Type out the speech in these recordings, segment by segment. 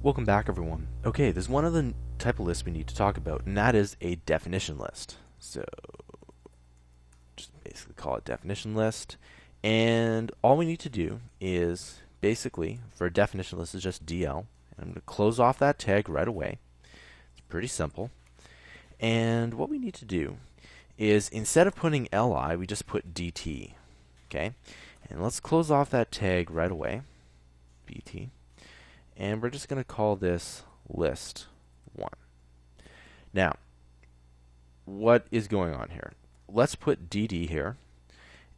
Welcome back, everyone. Okay, there's one other type of list we need to talk about, and that is a definition list. So just basically call it definition list. And all we need to do is basically, for a definition list, is just DL. And I'm going to close off that tag right away. It's pretty simple. And what we need to do is, instead of putting li, we just put dt. Okay? And let's close off that tag right away. bt. And we're just going to call this list1. Now, what is going on here? Let's put dd here,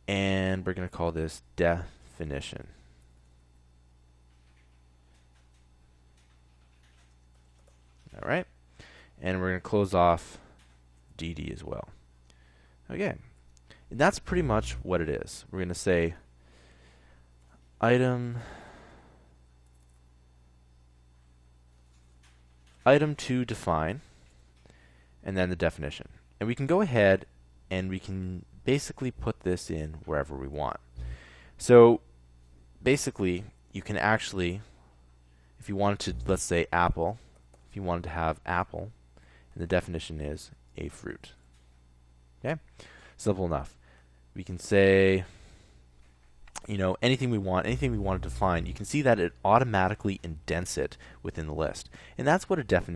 and we're going to call this definition. All right, and we're going to close off dd as well. Okay, and that's pretty much what it is. We're going to say item to define, and then the definition. And we can go ahead and we can basically put this in wherever we want. So basically, you can actually, if you wanted to, let's say apple, if you wanted to have apple, and the definition is a fruit. Okay? Simple enough. We can say, you know, anything we want to define. You can see that it automatically indents it within the list. And that's what a definition